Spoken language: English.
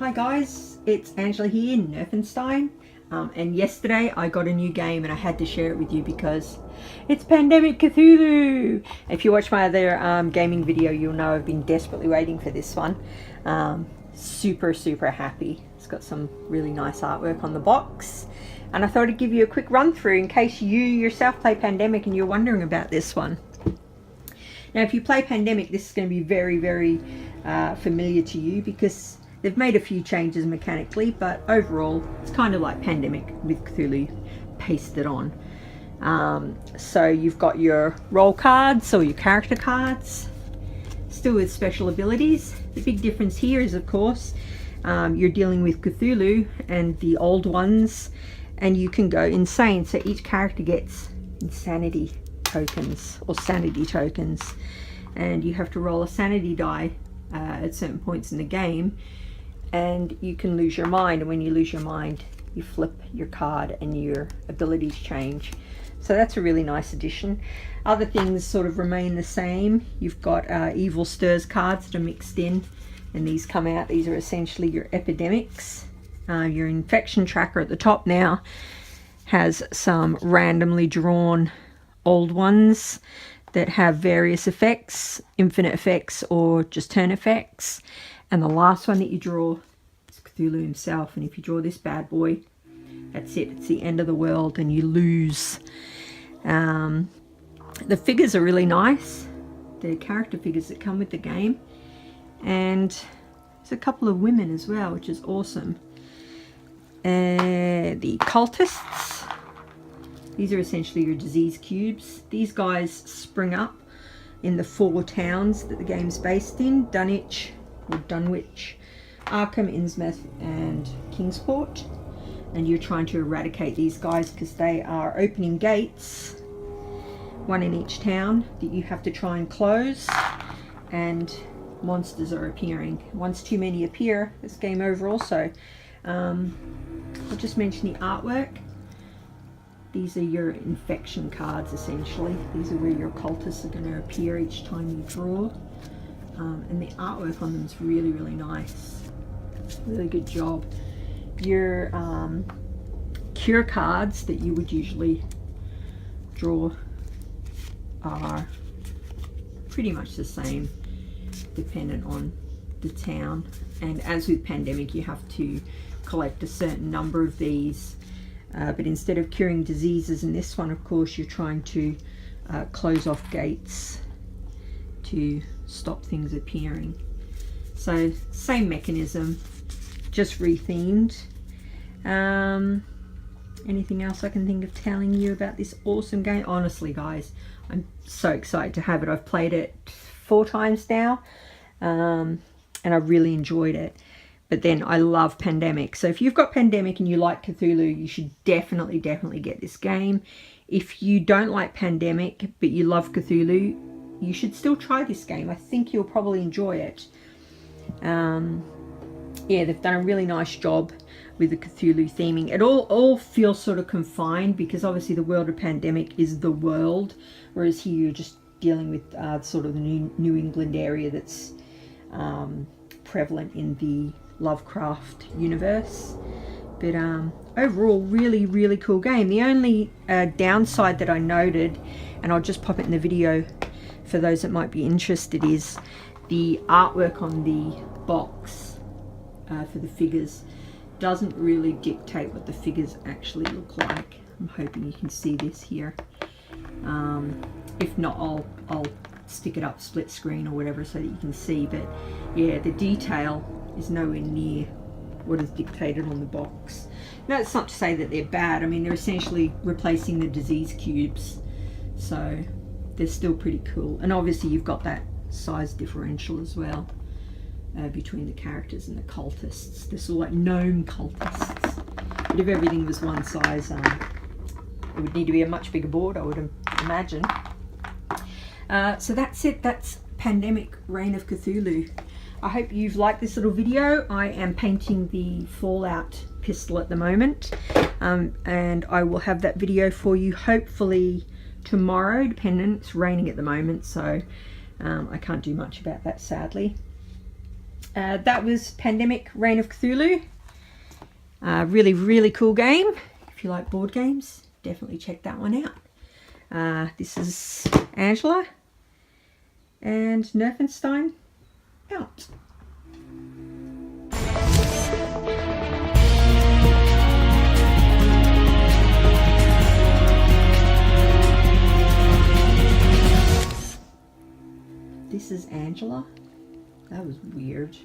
Hi guys, it's Angela here, Nerfenstein. And yesterday I got a new game and I had to share it with you because it's Pandemic Cthulhu. If you watch my other gaming video, you'll know I've been desperately waiting for this one. Super happy. It's got some really nice artwork on the box. And I thought I'd give you a quick run through in case you yourself play Pandemic and you're wondering about this one. Now if you play Pandemic, this is going to be very familiar to you because they've made a few changes mechanically, but overall it's kind of like Pandemic with Cthulhu pasted on. So you've got your role cards or your character cards, still with special abilities. The big difference here is, of course, you're dealing with Cthulhu and the old ones, and you can go insane. So each character gets insanity tokens or sanity tokens, and you have to roll a sanity die at certain points in the game, and you can lose your mind, and when you lose your mind you flip your card and your abilities change. So that's a really nice addition. Other things sort of remain the same. You've got evil stirs cards that are mixed in, and these come out. These are essentially your epidemics. Your infection tracker at the top now has some randomly drawn old ones that have various effects, infinite effects or just turn effects. And the last one that you draw is Cthulhu himself, and if you draw this bad boy, that's it, it's the end of the world and you lose. The figures are really nice, the character figures that come with the game, and there's a couple of women as well, which is awesome. The cultists, these are essentially your disease cubes. These guys spring up in the 4 towns that the game's based in: Dunwich, Arkham, Innsmouth and Kingsport, and you're trying to eradicate these guys because they are opening gates, one in each town, that you have to try and close, and monsters are appearing. Once too many appear, it's game over also. I'll just mention the artwork. These are your infection cards essentially. These are where your cultists are going to appear each time you draw. And the artwork on them is really nice. Really good job. Your cure cards that you would usually draw are pretty much the same, dependent on the town. And as with Pandemic, you have to collect a certain number of these. But instead of curing diseases in this one, of course, you're trying to close off gates to stop things appearing. So same mechanism, just rethemed. Anything else I can think of telling you about this awesome game? Honestly guys, I'm so excited to have it. I've played it 4 times now, and I really enjoyed it. But then I love Pandemic. So if you've got Pandemic and you like Cthulhu, you should definitely get this game. If you don't like Pandemic but you love Cthulhu, you should still try this game. I think you'll probably enjoy it. Yeah, they've done a really nice job with the Cthulhu theming. It all feels sort of confined because obviously the world of Pandemic is the world, whereas here you're just dealing with sort of the New England area that's prevalent in the Lovecraft universe. But overall, really cool game. The only downside that I noted, and I'll just pop it in the video for those that might be interested, is the artwork on the box for the figures doesn't really dictate what the figures actually look like. I'm hoping you can see this here. If not, I'll stick it up split screen or whatever so that you can see. But yeah, the detail is nowhere near what is dictated on the box. Now, it's not to say that they're bad. I mean, they're essentially replacing the disease cubes, so they're still pretty cool. And obviously you've got that size differential as well between the characters and the cultists. They're sort of like gnome cultists. But if everything was one size, it would need to be a much bigger board, I would imagine. So that's it. That's Pandemic Reign of Cthulhu. I hope you've liked this little video. I am painting the Fallout pistol at the moment, and I will have that video for you hopefully tomorrow, depending. It's raining at the moment, so I can't do much about that, sadly. That was Pandemic Reign of Cthulhu. Really, really cool game. If you like board games, definitely check that one out. This is Angela and Nerfenstein out. This is Angela. That was weird.